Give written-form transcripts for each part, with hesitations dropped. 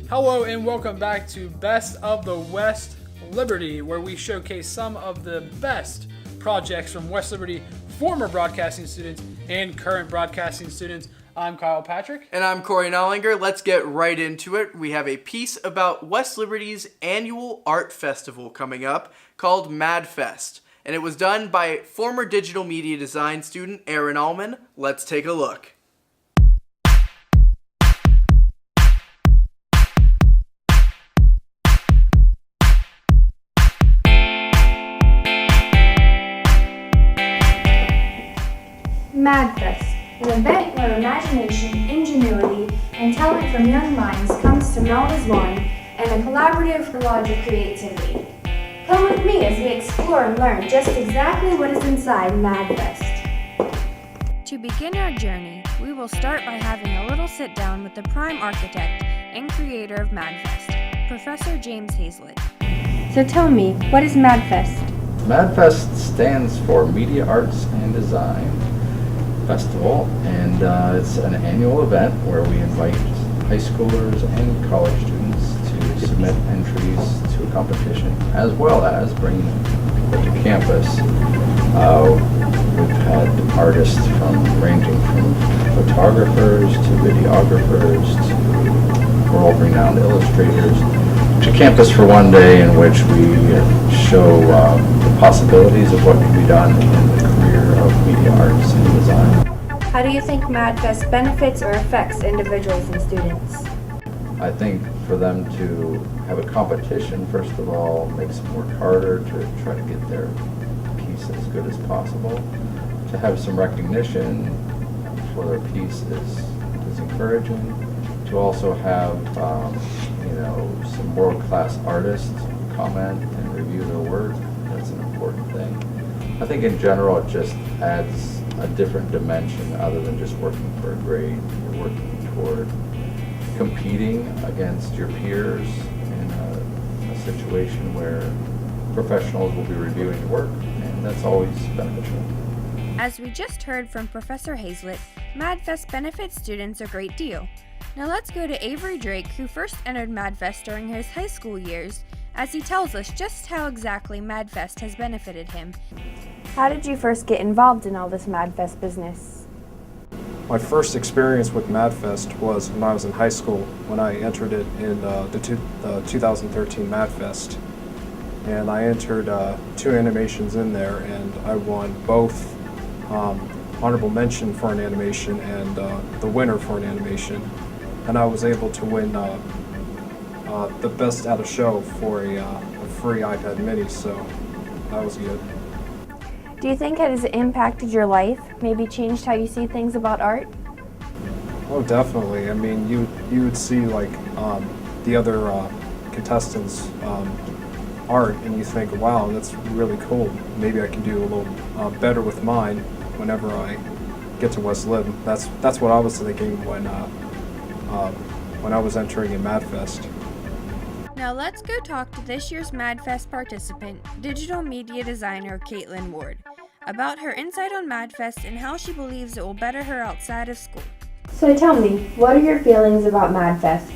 Hello and welcome back to Best of the West Liberty, where we showcase some of the best projects from West Liberty former broadcasting students and current broadcasting students. I'm Kyle Patrick. And I'm Corey Knollinger. Let's get right into it. We have a piece about West Liberty's annual art festival coming up called MadFest. And it was done by former digital media design student Aaron Allman. Let's take a look. MadFest, an event where imagination, ingenuity, and talent from young minds comes to meld as one and a collaborative collage of creativity. Come with me as we explore and learn just exactly what is inside MadFest. To begin our journey, we will start by having a little sit down with the prime architect and creator of MadFest, Professor James Hazlett. So tell me, what is MadFest? MadFest stands for Media Arts and Design Festival, and it's an annual event where we invite high schoolers and college students to submit entries to a competition, as well as bring people to campus. We've had artists ranging from photographers to videographers to world-renowned illustrators to campus for one day, in which we show the possibilities of what can be done in the career of media arts and design. How do you think MadFest benefits or affects individuals and students? I think for them to have a competition, first of all, makes them work harder to try to get their piece as good as possible. To have some recognition for their piece is encouraging. To also have some world-class artists comment and review their work, that's an important thing. I think in general it just adds a different dimension other than just working for a grade. You're working toward competing against your peers in a situation where professionals will be reviewing your work, and that's always beneficial. As we just heard from Professor Hazlett, MadFest benefits students a great deal. Now let's go to Avery Drake, who first entered MadFest during his high school years, as he tells us just how exactly MadFest has benefited him. How did you first get involved in all this MadFest business? My first experience with MadFest was when I was in high school, when I entered it in the 2013 MadFest. And I entered 2 animations in there, and I won both honorable mention for an animation and the winner for an animation. And I was able to win the best at a show for a free iPad mini, so that was good. Do you think it has impacted your life, maybe changed how you see things about art? Oh, definitely. I mean, you would see like the other contestants' art, and you think, wow, that's really cool. Maybe I can do a little better with mine whenever I get to West Lib. That's what I was thinking when I was entering in MadFest. Now let's go talk to this year's MadFest participant, digital media designer Caitlin Ward, about her insight on MadFest and how she believes it will better her outside of school. So tell me, what are your feelings about MadFest?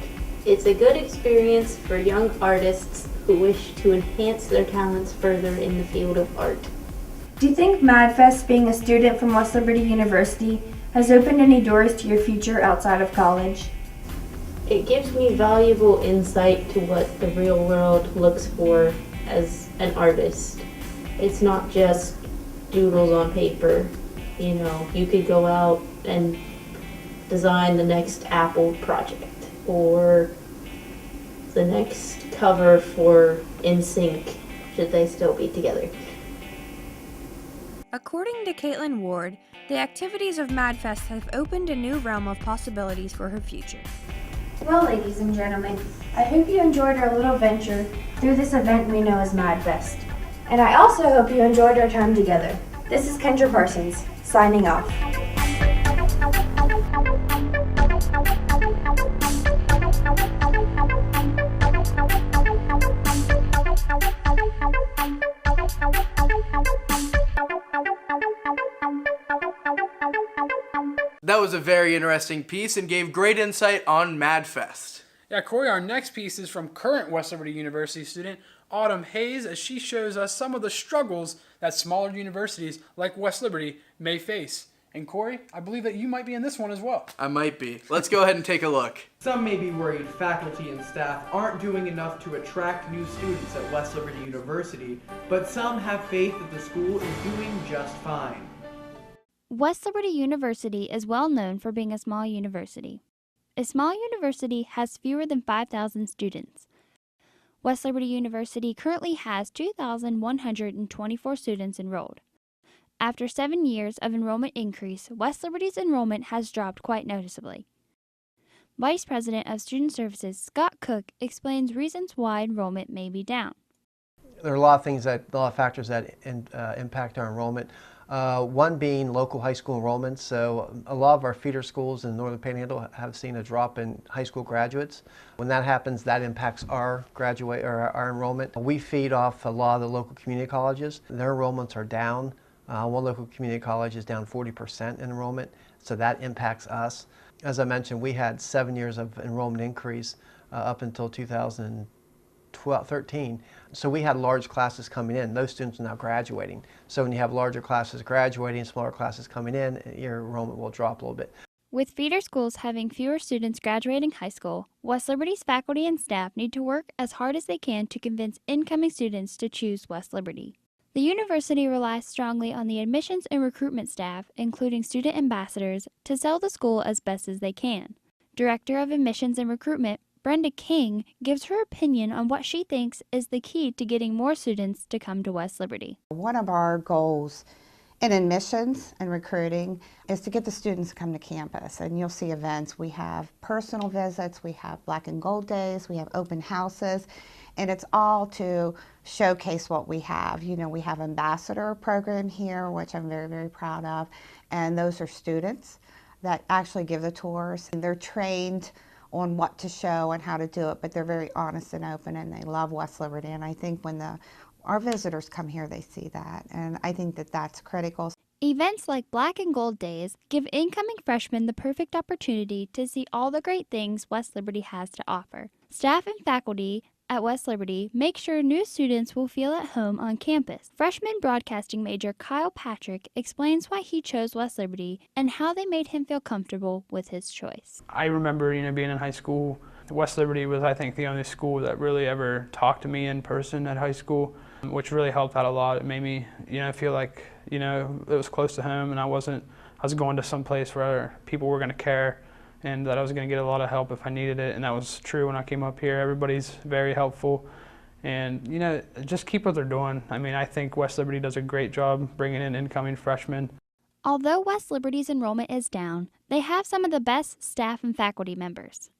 It's a good experience for young artists who wish to enhance their talents further in the field of art. Do you think MadFest, being a student from West Liberty University, has opened any doors to your future outside of college? It gives me valuable insight to what the real world looks for as an artist. It's not just doodles on paper. You know, you could go out and design the next Apple project or the next cover for NSYNC, should they still be together. According to Caitlin Ward, the activities of MadFest have opened a new realm of possibilities for her future. Well, ladies and gentlemen, I hope you enjoyed our little venture through this event we know as MadFest. And I also hope you enjoyed our time together. This is Kendra Parsons, signing off. That was a very interesting piece and gave great insight on MadFest. Yeah, Corey, our next piece is from current West Liberty University student Autumn Hayes, as she shows us some of the struggles that smaller universities like West Liberty may face. And Corey, I believe that you might be in this one as well. I might be. Let's go ahead and take a look. Some may be worried faculty and staff aren't doing enough to attract new students at West Liberty University, but some have faith that the school is doing just fine. West Liberty University is well known for being a small university. A small university has fewer than 5,000 students. West Liberty University currently has 2,124 students enrolled. After 7 years of enrollment increase, West Liberty's enrollment has dropped quite noticeably. Vice President of Student Services Scott Cook explains reasons why enrollment may be down. There are a lot of factors that impact our enrollment. One being local high school enrollment. So a lot of our feeder schools in the Northern Panhandle have seen a drop in high school graduates. When that happens, that impacts our our enrollment. We feed off a lot of the local community colleges. Their enrollments are down. One local community college is down 40% in enrollment, so that impacts us. As I mentioned, we had 7 years of enrollment increase up until 2013. So we had large classes coming in. Those students are now graduating. So when you have larger classes graduating, smaller classes coming in, your enrollment will drop a little bit. With feeder schools having fewer students graduating high school, West Liberty's faculty and staff need to work as hard as they can to convince incoming students to choose West Liberty. The university relies strongly on the admissions and recruitment staff, including student ambassadors, to sell the school as best as they can. Director of Admissions and Recruitment, Brenda King, gives her opinion on what she thinks is the key to getting more students to come to West Liberty. One of our goals in admissions and recruiting is to get the students to come to campus, and you'll see events. We have personal visits, we have black and gold days, we have open houses, and it's all to showcase what we have. You know, we have ambassador program here, which I'm very, very proud of, and those are students that actually give the tours, and they're trained on what to show and how to do it, but they're very honest and open, and they love West Liberty, and I think when our visitors come here, they see that, and I think that that's critical. Events like Black and Gold Days give incoming freshmen the perfect opportunity to see all the great things West Liberty has to offer. Staff and faculty at West Liberty make sure new students will feel at home on campus. Freshman broadcasting major Kyle Patrick explains why he chose West Liberty and how they made him feel comfortable with his choice. I remember, being in high school, West Liberty was, I think, the only school that really ever talked to me in person at high school, which really helped out a lot. It made me, feel like, it was close to home, and I was going to some place where people were going to care, and that I was going to get a lot of help if I needed it, and that was true when I came up here. Everybody's very helpful, and just keep what they're doing. I think West Liberty does a great job bringing in incoming freshmen. Although West Liberty's enrollment is down, they have some of the best staff and faculty members.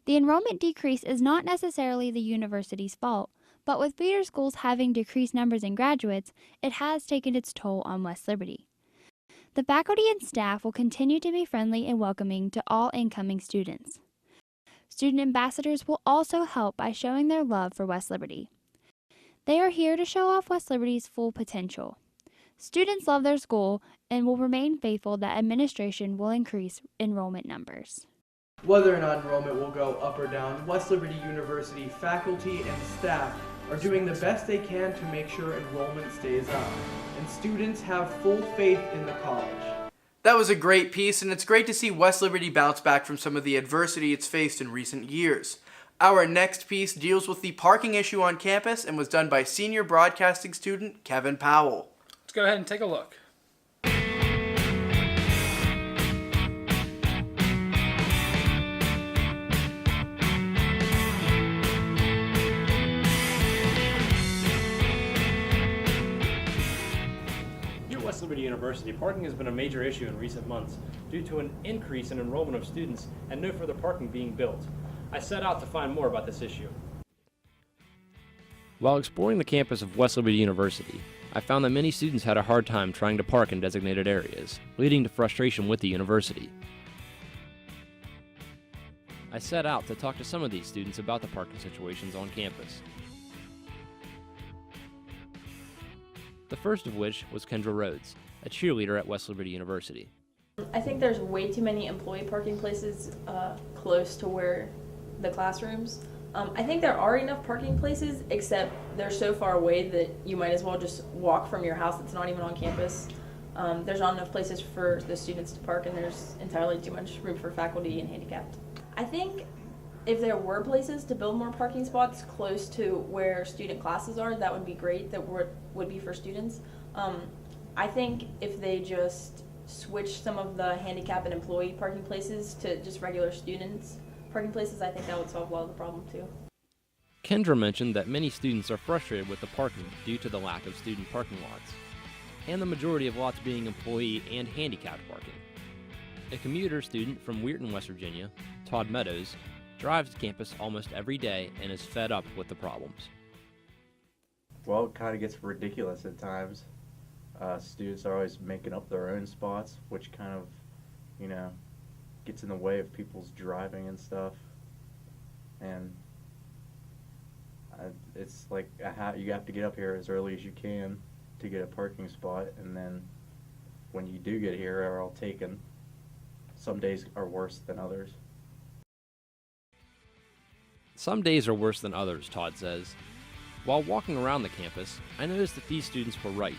The enrollment decrease is not necessarily the university's fault, but with feeder schools having decreased numbers in graduates, it has taken its toll on West Liberty. The faculty and staff will continue to be friendly and welcoming to all incoming students. Student ambassadors will also help by showing their love for West Liberty. They are here to show off West Liberty's full potential. Students love their school and will remain faithful that administration will increase enrollment numbers. Whether or not enrollment will go up or down, West Liberty University faculty and staff are doing the best they can to make sure enrollment stays up, and students have full faith in the college. That was a great piece, and it's great to see West Liberty bounce back from some of the adversity it's faced in recent years. Our next piece deals with the parking issue on campus and was done by senior broadcasting student Kevin Powell. Let's go ahead and take a look. West Liberty University, parking has been a major issue in recent months due to an increase in enrollment of students and no further parking being built. I set out to find more about this issue. While exploring the campus of West Liberty University, I found that many students had a hard time trying to park in designated areas, leading to frustration with the university. I set out to talk to some of these students about the parking situations on campus. The first of which was Kendra Rhodes, a cheerleader at West Liberty University. I think there's way too many employee parking places close to where the classrooms. I think there are enough parking places, except they're so far away that you might as well just walk from your house that's not even on campus. There's not enough places for the students to park, and there's entirely too much room for faculty and handicapped. I think if there were places to build more parking spots close to where student classes are, that would be great. That would be for students. I think if they just switch some of the handicap and employee parking places to just regular students parking places, I think that would solve a lot of the problem too. Kendra mentioned that many students are frustrated with the parking due to the lack of student parking lots, and the majority of lots being employee and handicapped parking. A commuter student from Weirton, West Virginia, Todd Meadows, drives to campus almost every day and is fed up with the problems. Well, it kind of gets ridiculous at times. Students are always making up their own spots, which kind of, gets in the way of people's driving and stuff. And it's like you have to get up here as early as you can to get a parking spot, and then when you do get here, they're all taken. Some days are worse than others. Some days are worse than others, Todd says. While walking around the campus, I noticed that these students were right.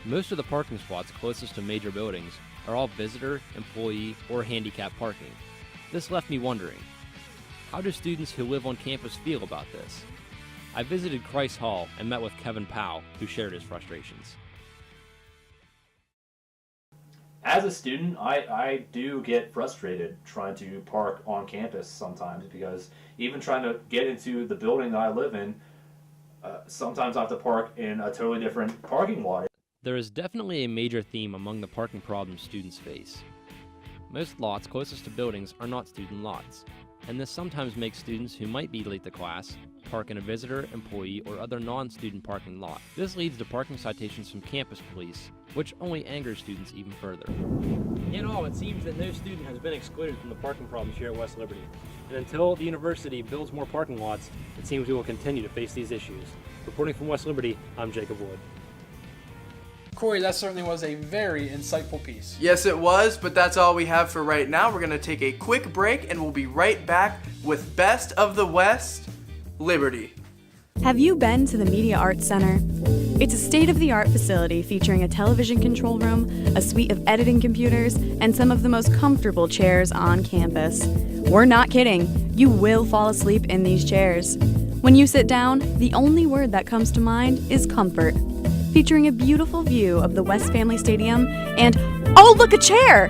Most of the parking spots closest to major buildings are all visitor, employee, or handicap parking. This left me wondering, how do students who live on campus feel about this? I visited Christ Hall and met with Kevin Powell, who shared his frustrations. As a student, I do get frustrated trying to park on campus sometimes, because even trying to get into the building that I live in, sometimes I have to park in a totally different parking lot. There is definitely a major theme among the parking problems students face. Most lots closest to buildings are not student lots, and this sometimes makes students who might be late to class park in a visitor, employee, or other non-student parking lot. This leads to parking citations from campus police, which only angers students even further. In all, it seems that no student has been excluded from the parking problems here at West Liberty. And until the university builds more parking lots, it seems we will continue to face these issues. Reporting from West Liberty, I'm Jacob Wood. Corey, that certainly was a very insightful piece. Yes, it was, but that's all we have for right now. We're going to take a quick break, and we'll be right back with Best of the West, Liberty. Have you been to the Media Arts Center? It's a state-of-the-art facility featuring a television control room, a suite of editing computers, and some of the most comfortable chairs on campus. We're not kidding. You will fall asleep in these chairs. When you sit down, the only word that comes to mind is comfort. Featuring a beautiful view of the West Family Stadium and, oh, look, a chair!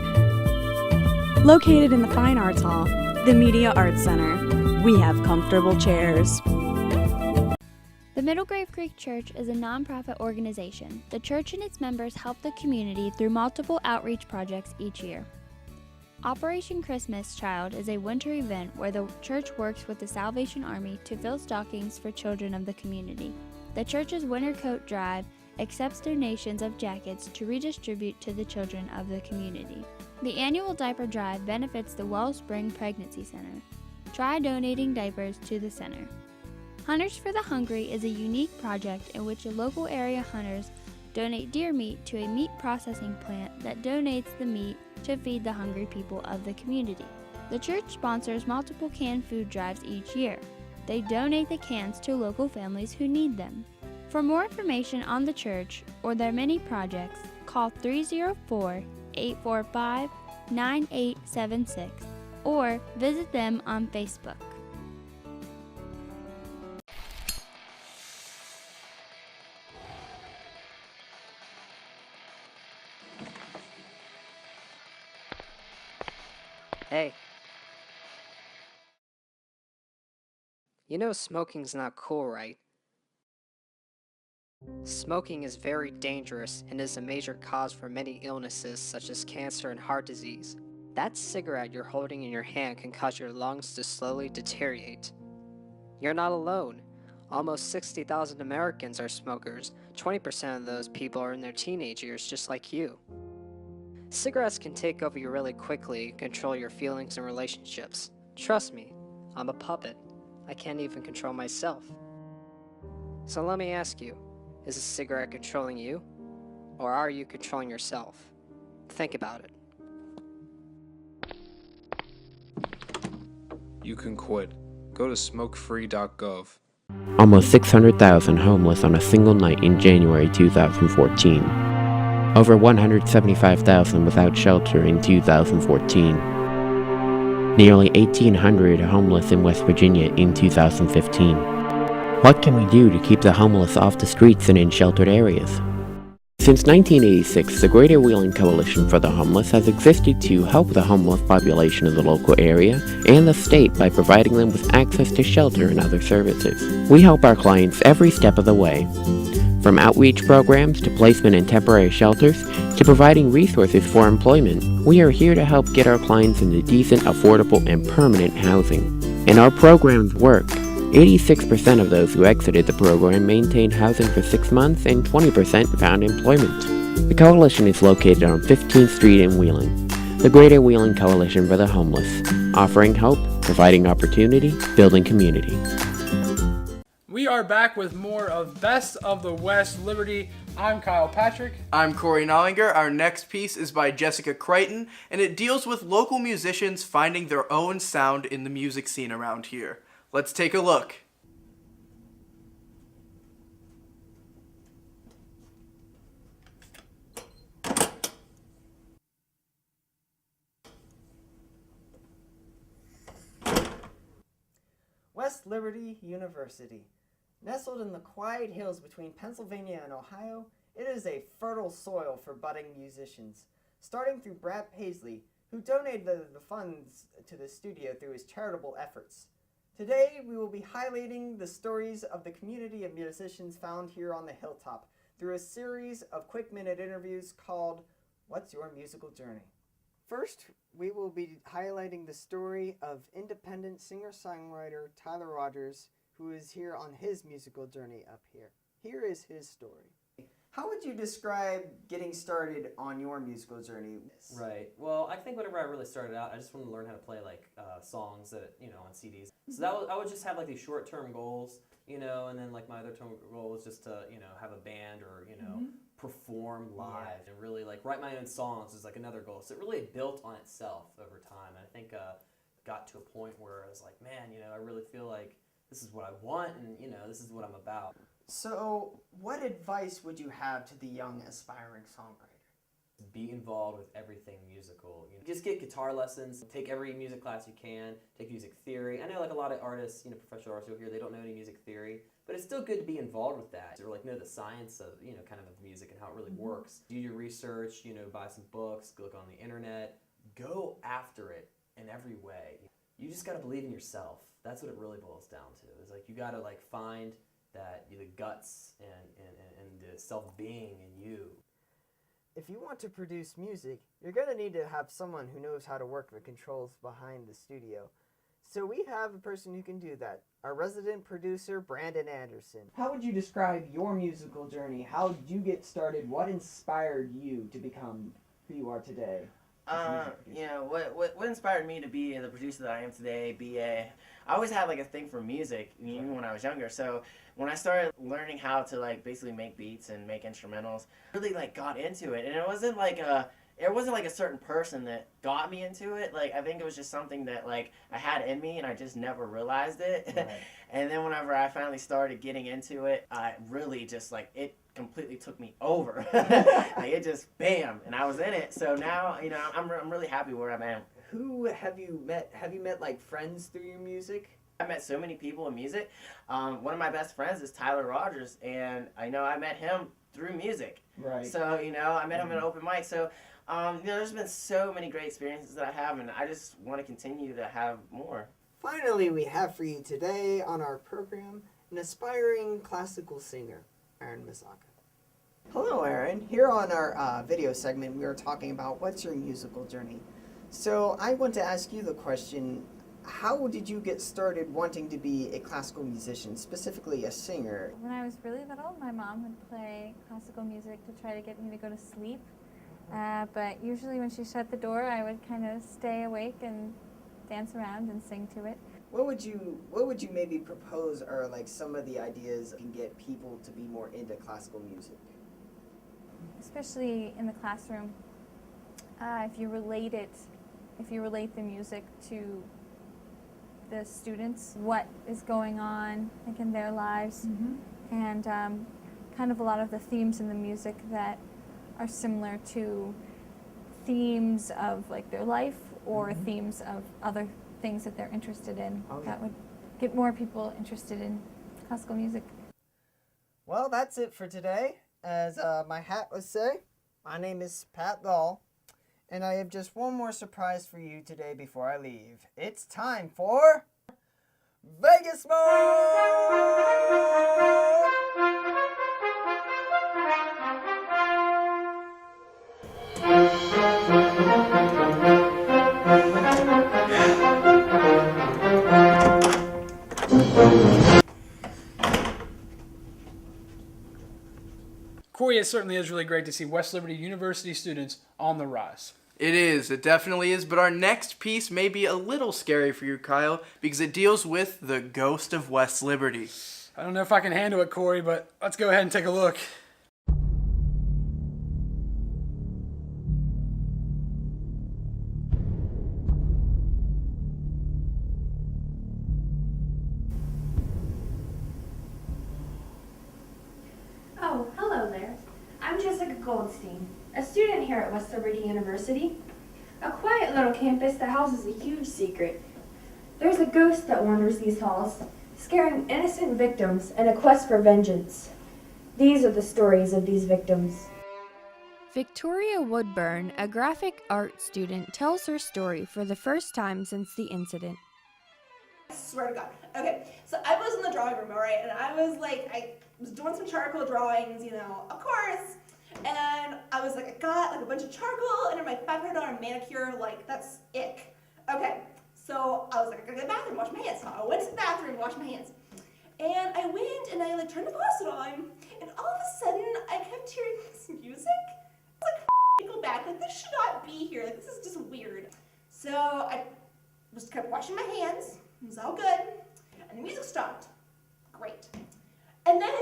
Located in the Fine Arts Hall, the Media Arts Center, we have comfortable chairs. The Middle Grave Creek Church is a nonprofit organization. The church and its members help the community through multiple outreach projects each year. Operation Christmas Child is a winter event where the church works with the Salvation Army to fill stockings for children of the community. The church's Winter Coat Drive accepts donations of jackets to redistribute to the children of the community. The annual diaper drive benefits the Wellspring Pregnancy Center. Try donating diapers to the center. Hunters for the Hungry is a unique project in which local area hunters donate deer meat to a meat processing plant that donates the meat to feed the hungry people of the community. The church sponsors multiple canned food drives each year. They donate the cans to local families who need them. For more information on the church or their many projects, call 304-845-9876 or visit them on Facebook. Hey. You know smoking's not cool, right? Smoking is very dangerous and is a major cause for many illnesses such as cancer and heart disease. That cigarette you're holding in your hand can cause your lungs to slowly deteriorate. You're not alone. Almost 60,000 Americans are smokers. 20% of those people are in their teenage years just like you. Cigarettes can take over you really quickly and control your feelings and relationships. Trust me, I'm a puppet. I can't even control myself. So let me ask you, is a cigarette controlling you? Or are you controlling yourself? Think about it. You can quit. go to smokefree.gov. Almost 600,000 homeless on a single night in January 2014. Over 175,000 without shelter in 2014. Nearly 1,800 homeless in West Virginia in 2015. What can we do to keep the homeless off the streets and in sheltered areas? Since 1986, the Greater Wheeling Coalition for the Homeless has existed to help the homeless population of the local area and the state by providing them with access to shelter and other services. We help our clients every step of the way, from outreach programs to placement in temporary shelters to providing resources for employment. We are here to help get our clients into decent, affordable, and permanent housing. And our programs work. 86% of those who exited the program maintained housing for 6 months and 20% found employment. The coalition is located on 15th Street in Wheeling. The Greater Wheeling Coalition for the Homeless, offering hope, providing opportunity, building community. We are back with more of Best of the West Liberty. I'm Kyle Patrick. I'm Corey Knollinger. Our next piece is by Jessica Crichton, and it deals with local musicians finding their own sound in the music scene around here. Let's take a look. West Liberty University. Nestled in the quiet hills between Pennsylvania and Ohio, it is a fertile soil for budding musicians. Starting through Brad Paisley, who donated the funds to the studio through his charitable efforts. Today, we will be highlighting the stories of the community of musicians found here on the hilltop through a series of quick-minute interviews called What's Your Musical Journey? First, we will be highlighting the story of independent singer-songwriter Tyler Rogers, who is here on his musical journey up here. Here is his story. How would you describe getting started on your musical journey? Right. Well, I think whenever I really started out, I just wanted to learn how to play like songs that on CDs. So that was, I would just have like these short-term goals, and then like my other term goal was just to have a band or perform live and really like write my own songs is like another goal. So it really built on itself over time. And I think got to a point where I was like, man, I really feel like this is what I want and this is what I'm about. So, what advice would you have to the young aspiring songwriter? Be involved with everything musical. Just get guitar lessons, take every music class you can, take music theory. I know like a lot of artists, professional artists over here, they don't know any music theory, but it's still good to be involved with that. Or like know the science of, kind of music and how it really works. Do your research, buy some books, look on the internet, go after it in every way. You just gotta believe in yourself. That's what it really boils down to. It's like you gotta like find that the guts and the self-being in you. If you want to produce music, you're going to need to have someone who knows how to work the controls behind the studio. So we have a person who can do that, our resident producer, Brandon Anderson. How would you describe your musical journey? How did you get started? What inspired you to become who you are today? What inspired me to be the producer that I am today, I always had like a thing for music, even when I was younger. So when I started learning how to like basically make beats and make instrumentals, I really like got into it. And it wasn't like a certain person that got me into it. Like I think it was just something that like I had in me and I just never realized it. Right. And then whenever I finally started getting into it, I really just like it completely took me over. Like it just bam, and I was in it. So now I'm really happy where I'm at. Who have you met? Have you met like friends through your music? I met so many people in music. One of my best friends is Tyler Rogers, and I met him through music. Right. So I met him at an open mic. So there's been so many great experiences that I have, and I just want to continue to have more. Finally, we have for you today on our program an aspiring classical singer, Aaron Misaka. Hello, Aaron. Here on our video segment, we are talking about what's your musical journey. So I want to ask you the question, how did you get started wanting to be a classical musician, specifically a singer? When I was really little, my mom would play classical music to try to get me to go to sleep. But usually when she shut the door, I would kind of stay awake and dance around and sing to it. What would you maybe propose are like some of the ideas that can get people to be more into classical music? Especially in the classroom. If you relate the music to the students what is going on like in their lives, and kind of a lot of the themes in the music that are similar to themes of like their life or themes of other things that they're interested in. That would get more people interested in classical music. Well, that's it for today. As my hat would say, my name is Pat Gall, and I have just one more surprise for you today before I leave. It's time for Vegas Mode! Corey, it certainly is really great to see West Liberty University students on the rise. It is. It definitely is. But our next piece may be a little scary for you, Kyle, because it deals with the ghost of West Liberty. I don't know if I can handle it, Corey, but let's go ahead and take a look. Oh, hello there. I'm Jessica Goldstein, a student here at West Liberty University, a quiet little campus that houses a huge secret. There's a ghost that wanders these halls, scaring innocent victims in a quest for vengeance. These are the stories of these victims. Victoria Woodburn, a graphic art student, tells her story for the first time since the incident. I swear to God. Okay, so I was in the drawing room, alright, and I was doing some charcoal drawings, you know, of course. And I was like, I got like a bunch of charcoal and in my $500 manicure, like, that's ick. Okay, so I was like, I gotta go to the bathroom, wash my hands. So I went to the bathroom, washed my hands. And I went and I turned the faucet on, and all of a sudden I kept hearing this music. I was like, go back, like, this should not be here, like, this is just weird. So I just kept washing my hands, it was all good, and the music stopped. Great. And then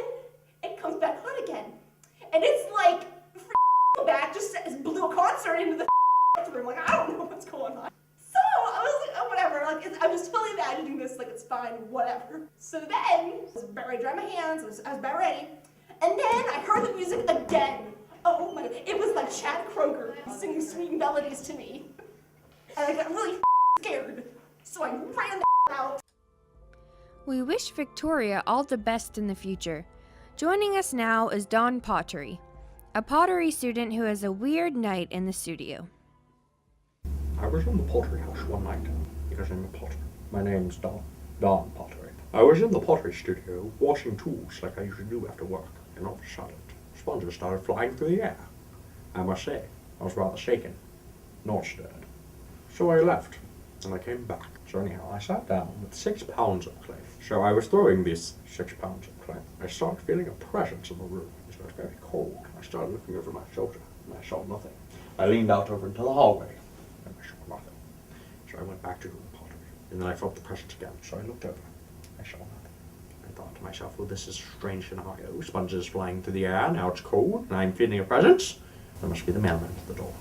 it comes back on again. And it's like, back, just blew a concert into the bathroom. Like, I don't know what's going on. So I was like, oh, whatever. Like, I'm just totally imagining this. Like, it's fine, whatever. So then, I was about ready to dry my hands. I was about ready. And then I heard the music again. Oh my God. It was like Chad Kroger singing sweet melodies to me. And I got really scared. So I ran the out. We wish Victoria all the best in the future. Joining us now is Dawn Pottery, a pottery student who has a weird night in the studio. I was in the pottery house one night because I'm a potter. My name's Dawn Pottery. I was in the pottery studio washing tools like I usually do after work, and all of a sudden, sponges started flying through the air. I must say, I was rather shaken, not stirred. So I left, and I came back. So anyhow, I sat down with 6 pounds of clay. So I was throwing these 6 pounds of clay. I started feeling a presence in the room. It was very cold. I started looking over my shoulder, and I saw nothing. I leaned out over into the hallway, and I saw nothing. So I went back to doing pottery, and then I felt the presence again. So I looked over. I saw nothing. I thought to myself, well, this is a strange scenario. Sponges flying through the air, now it's cold, and I'm feeling a presence. There must be the mailman at the door.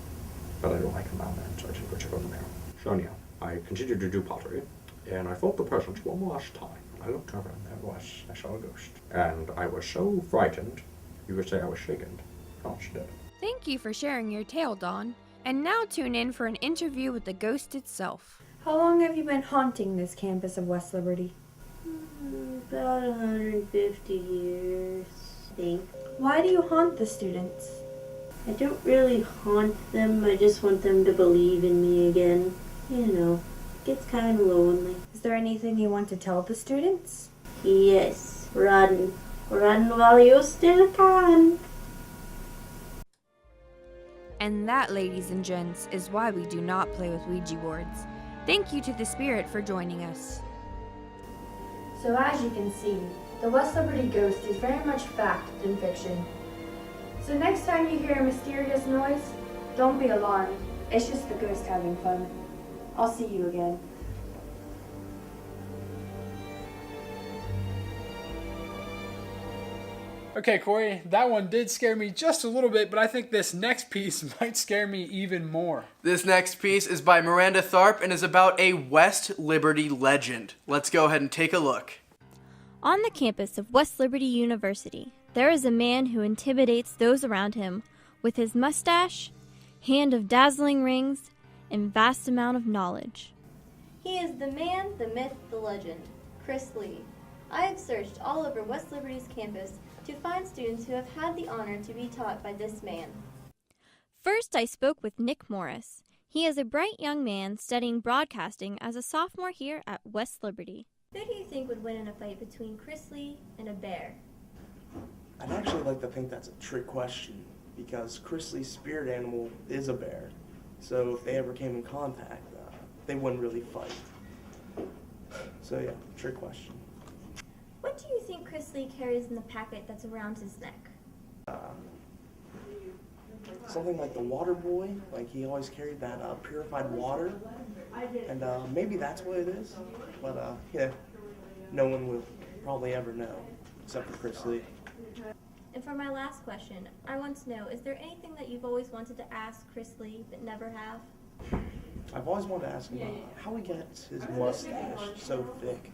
But I don't like the mailman, so I didn't go check on the mail. So anyhow, I continued to do pottery, and I felt the presence one last time. I looked over, and there it was. I saw a ghost. And I was so frightened, you could say I was shaken, not dead. Thank you for sharing your tale, Dawn. And now tune in for an interview with the ghost itself. How long have you been haunting this campus of West Liberty? About 150 years, I think. Why do you haunt the students? I don't really haunt them, I just want them to believe in me again. You know, it gets kind of lonely. Is there anything you want to tell the students? Yes, run. Run while you still can. And that, ladies and gents, is why we do not play with Ouija boards. Thank you to the Spirit for joining us. So as you can see, the West Liberty ghost is very much fact than fiction. So next time you hear a mysterious noise, don't be alarmed. It's just the ghost having fun. I'll see you again. Okay, Corey, that one did scare me just a little bit, but I think this next piece might scare me even more. This next piece is by Miranda Tharp and is about a West Liberty legend. Let's go ahead and take a look. On the campus of West Liberty University, there is a man who intimidates those around him with his mustache, hand of dazzling rings, and vast amount of knowledge. He is the man, the myth, the legend, Chris Lee. I have searched all over West Liberty's campus to find students who have had the honor to be taught by this man. First, I spoke with Nick Morris. He is a bright young man studying broadcasting as a sophomore here at West Liberty. Who do you think would win in a fight between Chris Lee and a bear? I'd actually like to think that's a trick question, because Chris Lee's spirit animal is a bear. So if they ever came in contact, they wouldn't really fight. So yeah, trick question. What do you think Chris Lee carries in the packet that's around his neck? Something like the water boy, like he always carried that purified water, and maybe that's what it is, but yeah, no one will probably ever know, except for Chris Lee. And for my last question, I want to know, is there anything that you've always wanted to ask Chris Lee but never have? I've always wanted to ask him how he gets his mustache so thick.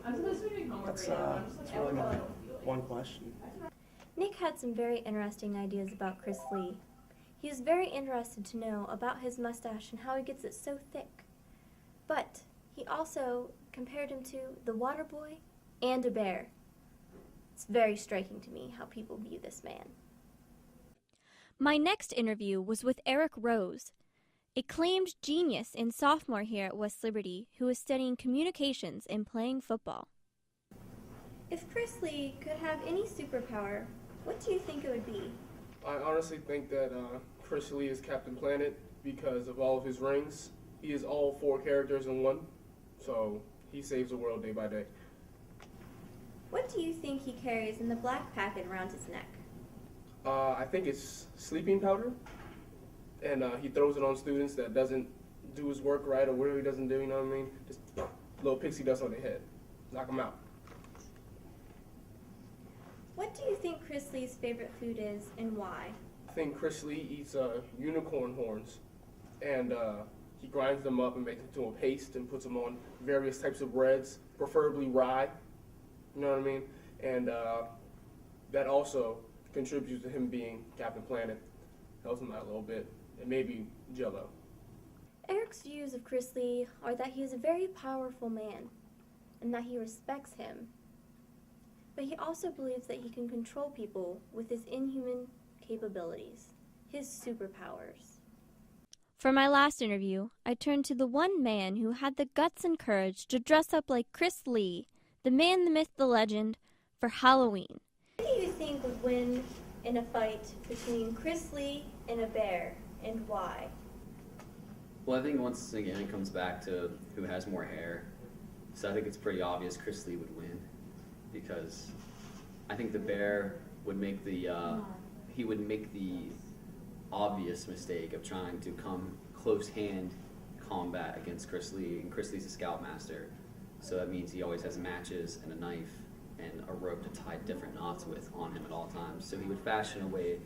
That's really my one question. Nick had some very interesting ideas about Chris Lee. He was very interested to know about his mustache and how he gets it so thick. But he also compared him to the water boy and a bear. It's very striking to me how people view this man. My next interview was with Eric Rose, acclaimed genius and sophomore here at West Liberty who is studying communications and playing football. If Chris Lee could have any superpower, what do you think it would be? I honestly think that Chris Lee is Captain Planet because of all of his rings. He is all 4 characters in one, so he saves the world day by day. What do you think he carries in the black packet around his neck? I think it's sleeping powder, and he throws it on students that doesn't do his work right or whatever he doesn't do, you know what I mean? Just little pixie dust on their head. Knock them out. What do you think Chris Lee's favorite food is and why? I think Chris Lee eats unicorn horns, and he grinds them up and makes it into a paste and puts them on various types of breads, preferably rye, you know what I mean? And that also contributes to him being Captain Planet, helps him out a little bit, and maybe Jell-O. Eric's views of Chris Lee are that he is a very powerful man and that he respects him. But he also believes that he can control people with his inhuman capabilities, his superpowers. For my last interview, I turned to the one man who had the guts and courage to dress up like Chris Lee, the man, the myth, the legend, for Halloween. Who do you think would win in a fight between Chris Lee and a bear, and why? Well, I think once again it comes back to who has more hair. So I think it's pretty obvious Chris Lee would win, because I think the bear would make the obvious mistake of trying to come close hand combat against Chris Lee, and Chris Lee's a scoutmaster, so that means he always has matches and a knife and a rope to tie different knots with on him at all times. So he would fashion a way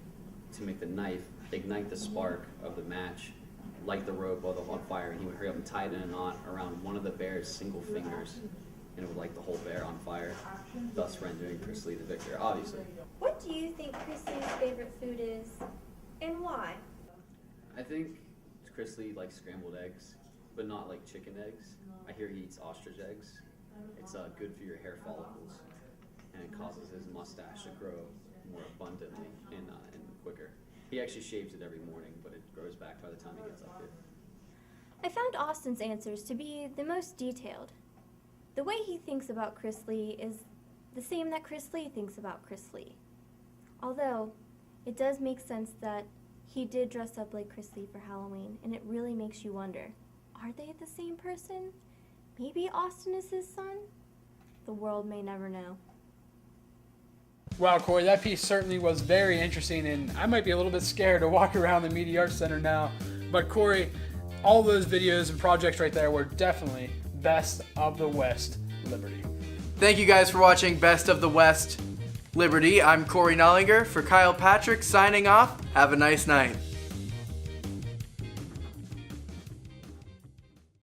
to make the knife ignite the spark of the match, light the rope while they're on fire, and he would hurry up and tie it in a knot around one of the bear's single fingers, and it would light the whole bear on fire, thus rendering Chris Lee the victor, obviously. What do you think Chris Lee's favorite food is, and why? I think Chris Lee likes scrambled eggs, but not like chicken eggs. I hear he eats ostrich eggs. It's good for your hair follicles, and it causes his mustache to grow more abundantly and quicker. He actually shaves it every morning, but it grows back by the time he gets up here. I found Austin's answers to be the most detailed. The way he thinks about Chris Lee is the same that Chris Lee thinks about Chris Lee. Although, it does make sense that he did dress up like Chris Lee for Halloween, and it really makes you wonder, are they the same person? Maybe Austin is his son? The world may never know. Wow, Corey, that piece certainly was very interesting, and I might be a little bit scared to walk around the Media Arts Center now. But Corey, all those videos and projects right there were definitely Best of the West Liberty. Thank you guys for watching Best of the West Liberty, I'm Corey Knollinger. For Kyle Patrick, signing off. Have a nice night.